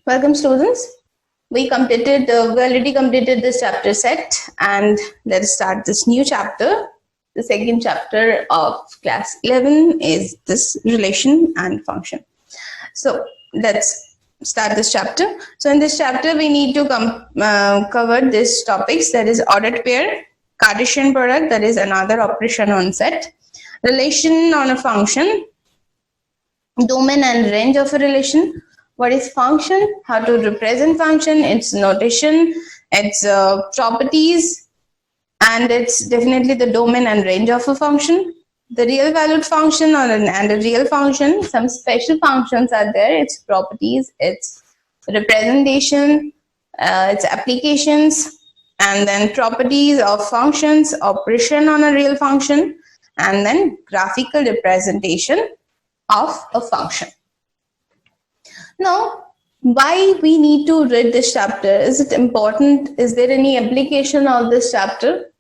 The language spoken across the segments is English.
Welcome, students. We already completed this chapter set, and let's start this new chapter. The second chapter of class 11 is this relation and function. So let's start this chapter. So in this chapter, we need to cover these topics, that is ordered pair, Cartesian product, that is another operation on set, relation on a function, domain and range of a relation, what is function, how to represent function, its notation, its properties, and it's definitely the domain and range of a function, the real valued function and a real function. Some special functions are there, its properties, its representation, its applications, and then properties of functions, operation on a real function, and then graphical representation of a function. Now, why we need to read this chapter? Is it important? Is there any application of this chapter?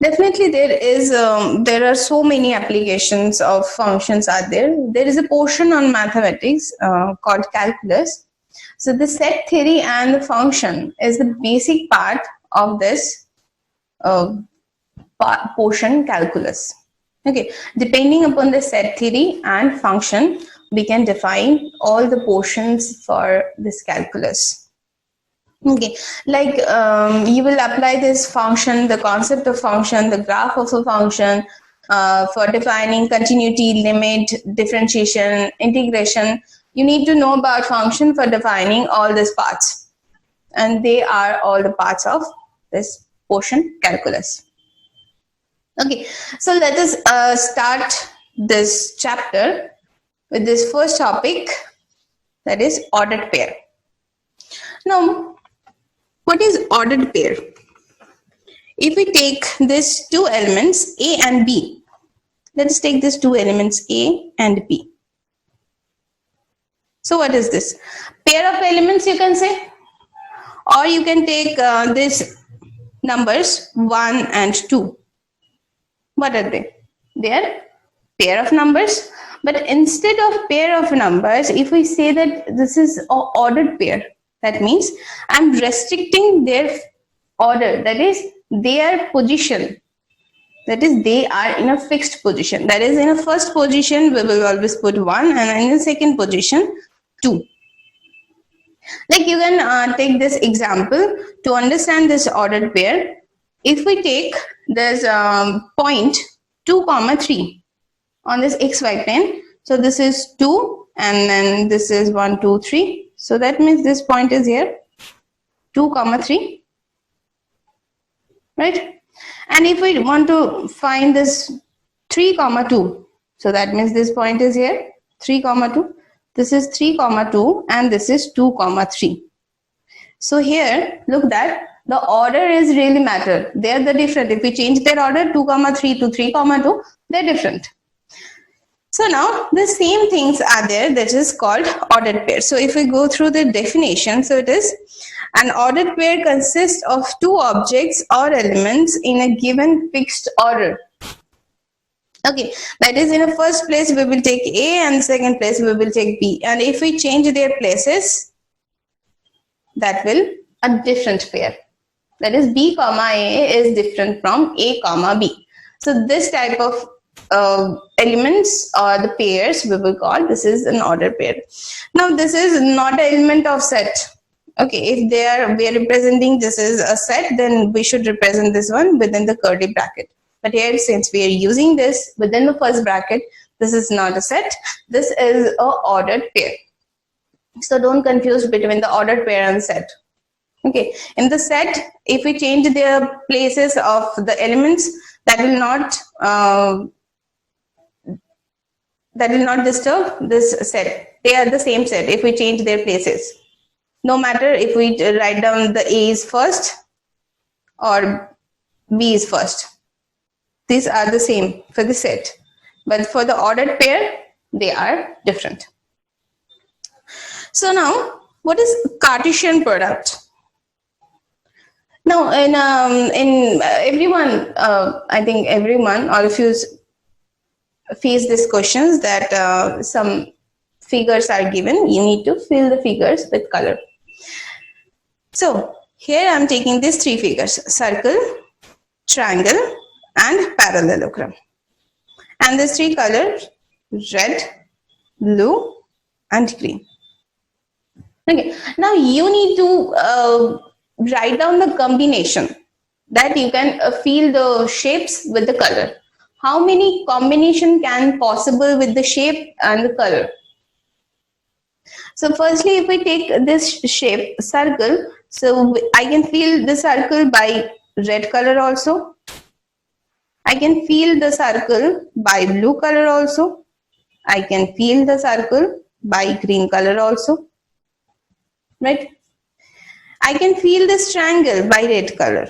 Definitely there is. There are so many applications of functions are there. There is a portion on mathematics called calculus. So the set theory and the function is the basic part of this portion calculus. Okay, depending upon the set theory and function, we can define all the portions for this calculus. Okay, like you will apply this function, the concept of function, the graph of a function for defining continuity, limit, differentiation, integration. You need to know about function for defining all these parts, and they are all the parts of this portion calculus. Okay, so let us start this chapter with this first topic, that is ordered pair. Now, what is ordered pair? If we take these two elements A and B, let us take these two elements A and B. So what is this? Pair of elements, you can say, or you can take these numbers 1 and 2. What are they? They are pair of numbers. But instead of pair of numbers, if we say that this is an ordered pair, that means I'm restricting their order, that is their position. That is, they are in a fixed position. That is, in a first position, we will always put 1, and in the second position, 2. Like you can take this example to understand this ordered pair. If we take this point 2, 3 on this xy plane, so this is 2 and then this is 1, 2, 3. So that means this point is here 2, 3, right? And if we want to find this 3, 2, so that means this point is here 3, 2. This is 3, 2 and this is 2, 3. So here, look that the order is really matter. They are the different. If we change their order 2, 3 to 3, 2, they're different. So now the same things are there, that is called ordered pair. So if we go through the definition, so it is an ordered pair consists of two objects or elements in a given fixed order. Okay, that is, in the first place we will take A and second place we will take B. And if we change their places, that will a different pair. That is, B comma A is different from A comma B. So this type of elements or the pairs we will call, this is an ordered pair. Now this is not an element of set. Okay, if we are representing this is a set, then we should represent this one within the curly bracket. But here, since we are using this within the first bracket, this is not a set. This is a ordered pair. So don't confuse between the ordered pair and set. Okay, in the set, if we change the places of the elements, that will not disturb this set. They are the same set if we change their places. No matter if we write down the A is first or B is first. These are the same for the set. But for the ordered pair, they are different. So now, what is Cartesian product? Now, in everyone, I think everyone, all of you face these questions, that some figures are given, you need to fill the figures with color. So here I am taking these three figures: circle, triangle and parallelogram. And these three colors: red, blue and green. Okay, now you need to write down the combination that you can feel the shapes with the color. How many combination can possible with the shape and the color? So firstly, if we take this shape circle, so I can feel the circle by red color also. I can feel the circle by blue color also. I can feel the circle by green color also. Right? I can feel this triangle by red color.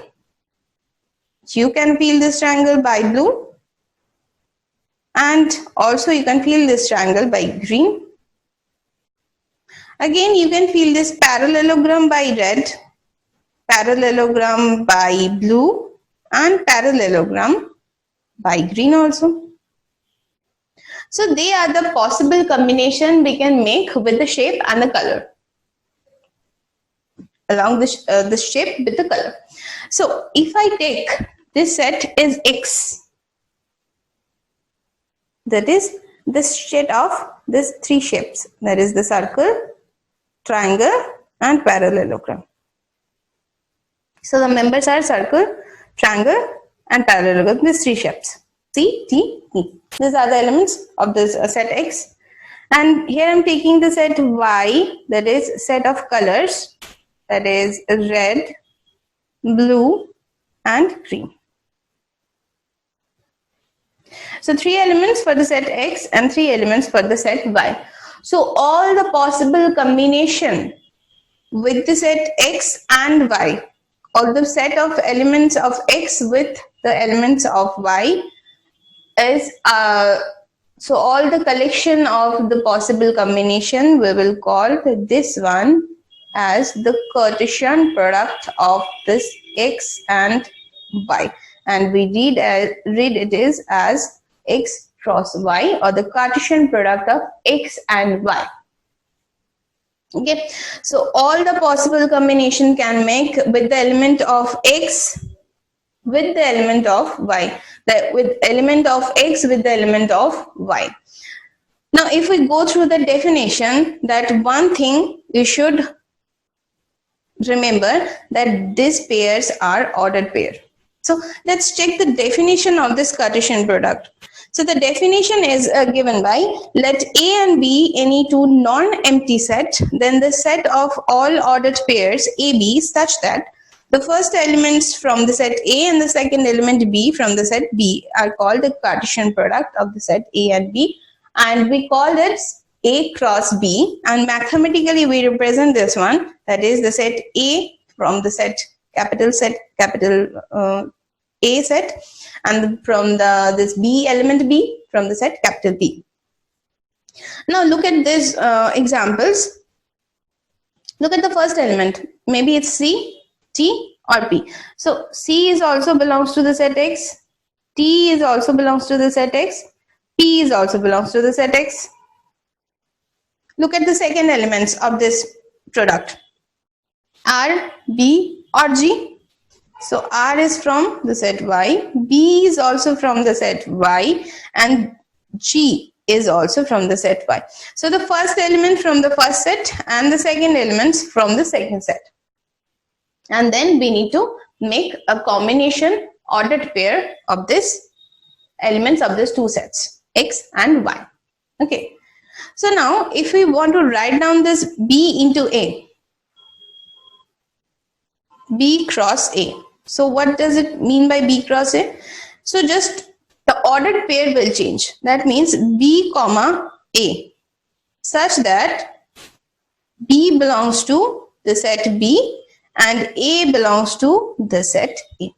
You can feel this triangle by blue. And also you can feel this triangle by green. Again, you can feel this parallelogram by red, parallelogram by blue, and parallelogram by green also. So they are the possible combination we can make with the shape and the color. Along this shape with the color. So if I take this set is X, that is this set of these three shapes, that is the circle, triangle and parallelogram. So the members are circle, triangle and parallelogram, these three shapes, C, T, E. These are the elements of this set X. And here I am taking the set Y, that is set of colors, that is red, blue and green. So three elements for the set X and three elements for the set Y. So all the possible combination with the set X and Y, or the set of elements of X with the elements of Y is so all the collection of the possible combination, we will call this one as the Cartesian product of this X and Y, and we read it is as X cross Y, or the Cartesian product of X and Y. Okay, so all the possible combination can make with the element of X with the element of Y, with element of X with the element of Y. Now if we go through the definition, that one thing you should remember, that these pairs are ordered pair. So let's check the definition of this Cartesian product. So the definition is given by, let A and B any two non-empty set, then the set of all ordered pairs AB such that the first elements from the set A and the second element B from the set B are called the Cartesian product of the set A and B, and we call it A cross B, and mathematically we represent this one, that is the set A from the set capital A set, and from this B element B from the set capital B. Now look at these examples. Look at the first element, maybe it's C, T or P. So C is also belongs to the set X, T is also belongs to the set X, P is also belongs to the set X. Look at the second elements of this product, R, B or G. So R is from the set Y, B is also from the set Y, and G is also from the set Y. So the first element from the first set and the second elements from the second set. And then we need to make a combination ordered pair of this elements of these two sets, X and Y. Okay. So now if we want to write down this B into A, B cross A. So what does it mean by B cross A? So just the ordered pair will change. That means B comma A, such that B belongs to the set B and A belongs to the set A.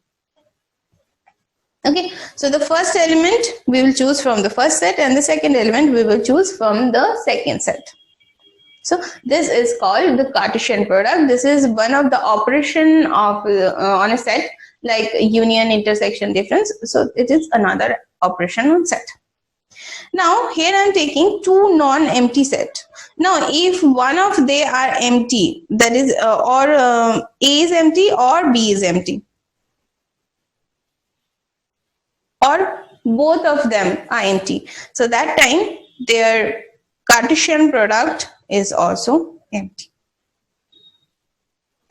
Okay, so the first element we will choose from the first set and the second element we will choose from the second set. So this is called the Cartesian product. This is one of the operation of on a set, like union, intersection, difference. So it is another operation on set. Now here I am taking two non-empty set. Now if one of they are empty, that is A is empty or B is empty, or both of them are empty, so that time their Cartesian product is also empty.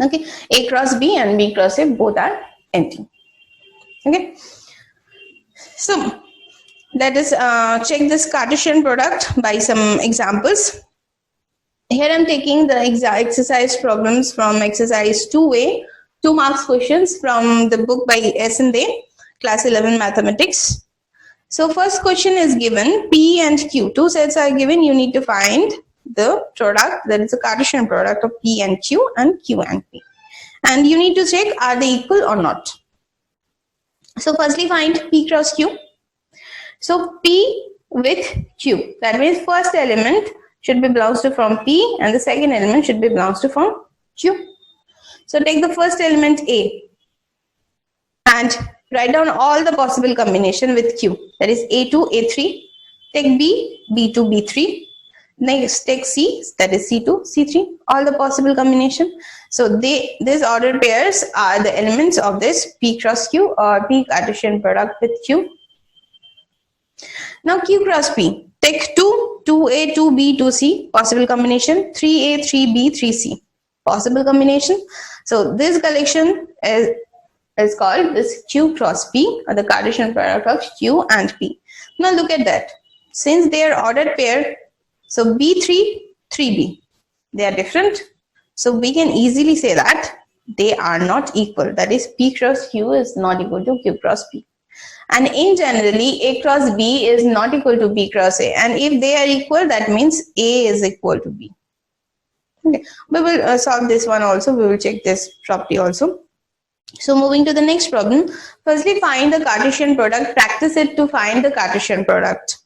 Okay, A cross B and B cross A both are empty. Okay, so let us check this Cartesian product by some examples. Here I am taking the exercise problems from exercise 2A, 2 marks questions from the book by S and A, class 11 mathematics. So first question is given, P and Q. Two sets are given, you need to find the product, that is a Cartesian product of P and Q and P. And you need to check are they equal or not. So firstly find P cross Q. So P with Q, that means first element should be belongs to from P and the second element should be belongs to from Q. So take the first element A and write down all the possible combination with Q, that is A2, A3. Take B, B2, B3. Next take C, that is C2, C3, all the possible combination. So these ordered pairs are the elements of this P cross Q or P Cartesian product with Q. Now Q cross P, take 2, 2A, 2B, 2C, possible combination, 3A, 3B, 3C, possible combination. So this collection is called this Q cross P, or the Cartesian product of Q and P. Now look at that. Since they are ordered pair, so B3, 3B, they are different. So we can easily say that they are not equal. That is P cross Q is not equal to Q cross P. And in generally, A cross B is not equal to B cross A. And if they are equal, that means A is equal to B. Okay. We will solve this one also. We will check this property also. So moving to the next problem. Firstly, find the Cartesian product. Practice it to find the Cartesian product.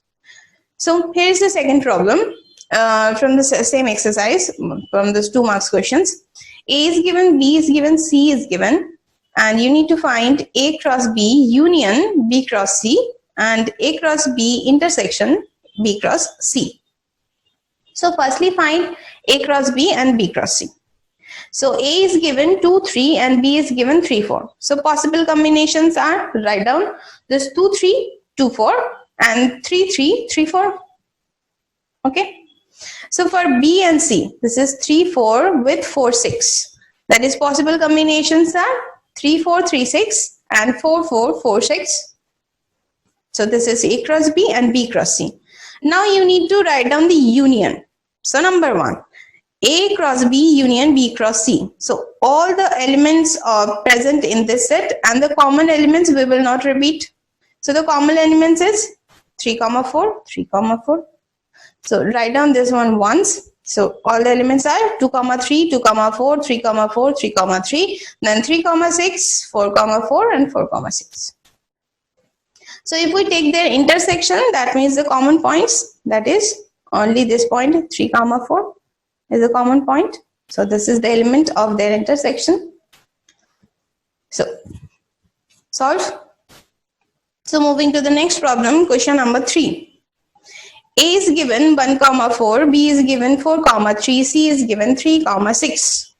So here is the second problem from the same exercise, from those 2 marks questions. A is given, B is given, C is given. And you need to find A cross B union B cross C and A cross B intersection B cross C. So firstly find A cross B and B cross C. So A is given 2, 3 and B is given 3, 4. So possible combinations are, write down this 2, 3, 2, 4 and 3, 3, 3, 4. Okay. So for B and C, this is 3, 4 with 4, 6. That is possible combinations are 3, 4, 3, 6 and 4, 4, 4, 6. So this is A cross B and B cross C. Now you need to write down the union. So number 1, A cross B union B cross C. So all the elements are present in this set and the common elements we will not repeat. So the common elements is 3, 4, 3, 4. So write down this one once. So all the elements are 2, 3, 2, 4, 3, 4, 3, 3, then 3, 6, 4, 4 and 4, 6. So if we take their intersection, that means the common points, that is only this point 3, 4 is a common point. So this is the element of their intersection. So solve. So moving to the next problem, question number 3. A is given 1, 4, B is given 4, 3, C is given 3, 6.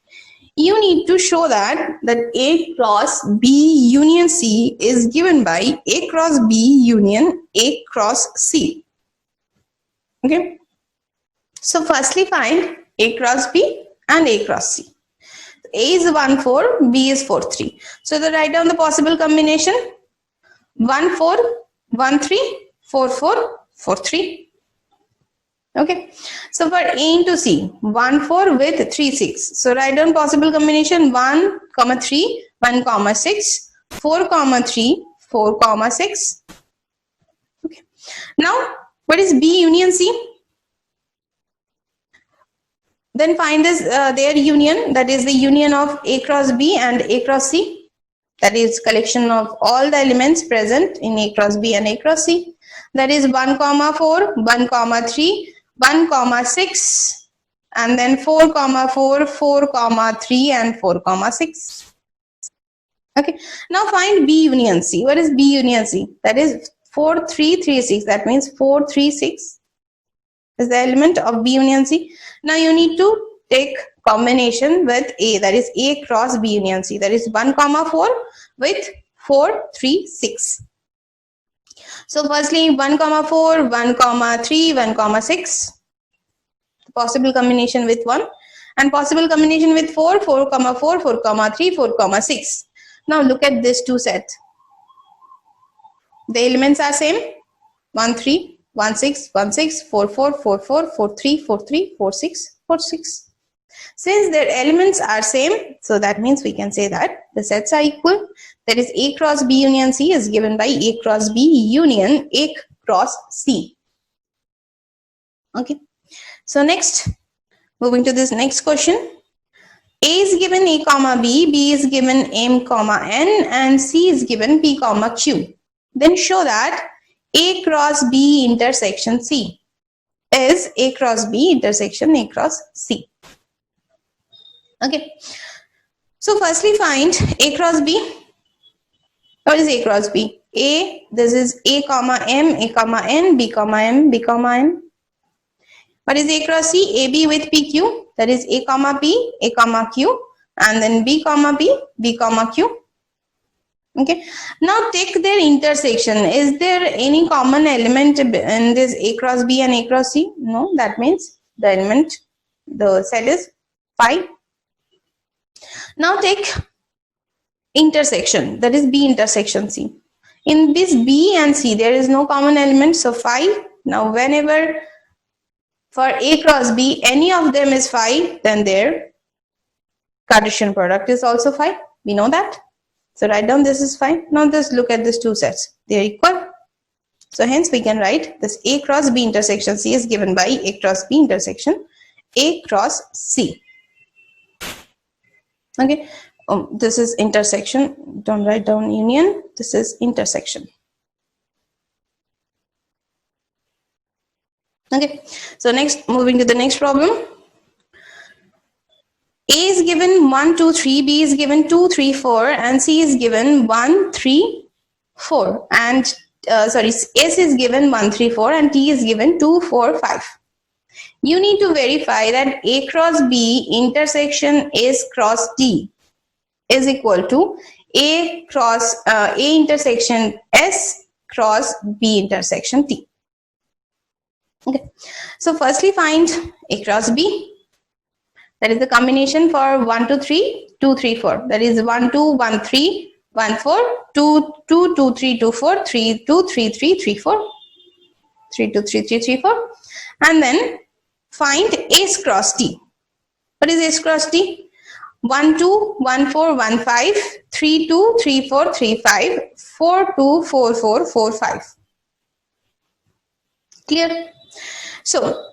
You need to show that A cross B union C is given by A cross B union A cross C. Okay. So firstly find A cross B and A cross C. A is 1, 4, B is 4, 3. So write down the possible combination 1, 4, 1, 3, 4, 4, 4, 3. Okay, so for A into C, 1, 4 with 3, 6. So write down possible combination 1, 3, 1, 6, 4, 3, 4, 6. Okay. Now, what is B union C? Then find this their union, that is the union of A cross B and A cross C. That is collection of all the elements present in A cross B and A cross C. That is 1, 4, 1, 3, 1, 6 and then 4, 4, 4, 3 and 4, 6. Okay. Now find B union C. What is B union C? That is 4, 3, 3, 6. That means 4, 3, 6 is the element of B union C. Now you need to take combination with A, that is A cross B union C, that is 1 comma 4 with 4, 3, 6. So firstly 1 comma 4, 1 comma 3, 1 comma 6, possible combination with 1, and possible combination with 4, 4 comma 4, 4 comma 3, 4 comma 6. Now look at this two sets. The elements are same, 1 3, 1 6, 1 6, 4 4, 4 4, 4 3, 4 3, 4 6, 4 6. Since their elements are same, so that means we can say that the sets are equal. That is A cross B union C is given by A cross B union A cross C. Okay. So next, moving to this next question. A is given A comma B, B is given M comma N, and C is given P comma Q. Then show that A cross B intersection C is A cross B intersection A cross C. Okay. So firstly find A cross B. What is A cross B? A, this is A comma M, A comma N, B comma M, B comma N. What is A cross C? AB with PQ, that is A comma P, A comma Q, and then B comma P, B comma Q. Okay. Now take their intersection. Is there any common element in this A cross B and A cross C? No, that means the element, the set is phi. Now take intersection, that is B intersection C. In this B and C, there is no common element, so phi. Now whenever for A cross B, any of them is phi, then their Cartesian product is also phi. We know that. So write down this is phi. Now just look at these two sets. They are equal. So hence we can write this A cross B intersection C is given by A cross B intersection A cross C. Okay. This is intersection. Don't write down union. This is intersection. Okay. So next, moving to the next problem. A is given 1, 2, 3, B is given 2, 3, 4, and C is given 1, 3, 4. And S is given 1, 3, 4, and T is given 2, 4, 5. You need to verify that A cross B intersection S cross T is equal to A intersection S cross B intersection T. Okay. So firstly find A cross B. That is the combination for 1, 2, 3, 2, 3, 4. That is 1, 2, 1, 3, 1, 4, 2, 2, 2, 3, 2, 4, 3, 2, 3, 3, 3, 4, 3, 2, 3, 3, 3, 4. And then find S cross T. What is S cross T? 1, 2, 1, 4, 1, 5, 3, 2, 3, 4, 3, 5, 4, 2, 4, 4, 4, 5. Clear? So,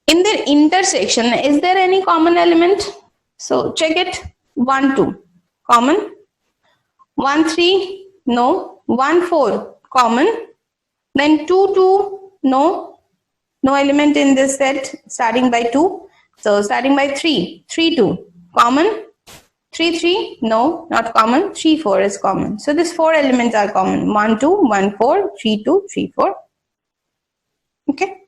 in their intersection, is there any common element? So, check it. 1, 2, common. 1, 3, no. 1, 4, common. Then 2, 2, no. No element in this set starting by 2. So, starting by 3, 3, 2, common. 3, 3, no, not common. 3, 4 is common. So, these 4 elements are common. 1, 2, 1, 4, 3, 2, 3, 4. Okay.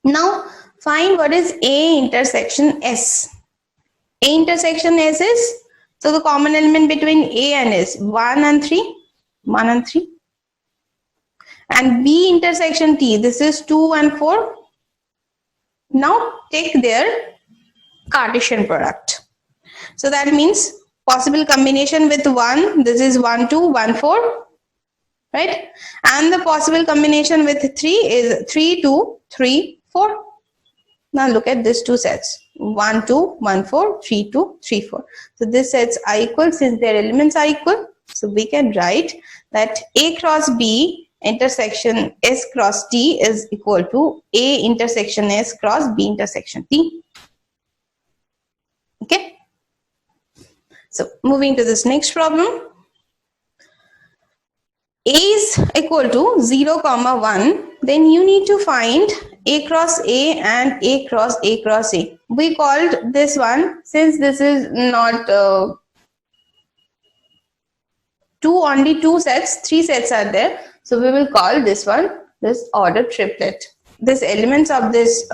Now, find what is A intersection S. A intersection S is, so the common element between A and S, 1 and 3, 1 and 3. And B intersection T, this is 2 and 4. Now, take their Cartesian product. So, that means possible combination with 1, this is 1, 2, 1, 4, right? And the possible combination with 3 is 3, 2, 3, 4. Now look at these two sets, 1, 2, 1, 4, 3, 2, 3, 4. So these sets are equal since their elements are equal. So we can write that A cross B intersection S cross T is equal to A intersection S cross B intersection T. Okay. So moving to this next problem. A is equal to 0, 1, then you need to find A cross A and A cross A cross A. We called this one, since this is not only two sets, 3 sets are there. So we will call this one this order triplet. This elements of this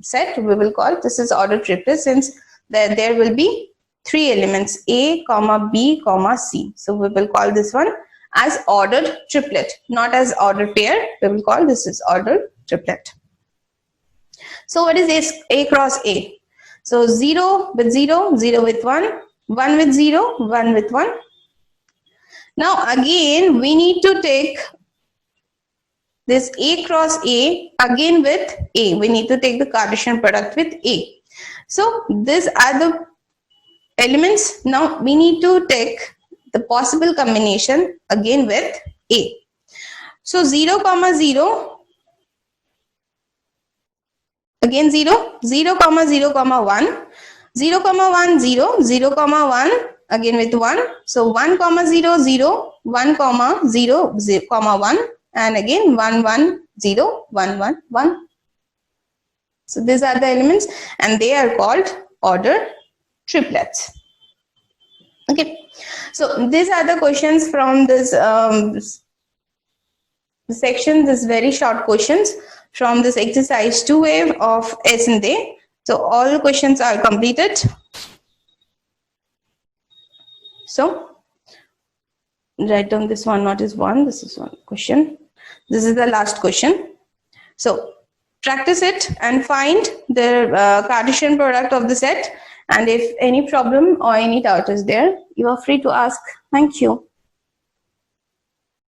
set we will call this is order triplet, since there will be 3 elements A, comma B, comma C. So we will call this one as ordered triplet, not as ordered pair. We will call this is ordered triplet. So what is A cross A? So 0 with 0, 0 with 1, 1 with 0, 1 with 1. Now again we need to take this A cross A again with A. We need to take the Cartesian product with A. So these are the elements. Now we need to take the possible combination again with A. So 0, comma 0, again 0, 0, comma 0, comma 1, 0, comma 1, 0, 0, comma 1, again with 1. So 1, comma 0, 0, 1, comma 0, 0, comma 1, and again 1, 1, 0, 1, 1, 1. So these are the elements and they are called order triplets. Okay, so these are the questions from this section, this very short questions from this exercise 2A of S&A. So all the questions are completed. So write down this one, not is one, this is one question. This is the last question. So practice it and find the Cartesian product of the set. And if any problem or any doubt is there, you are free to ask. Thank you.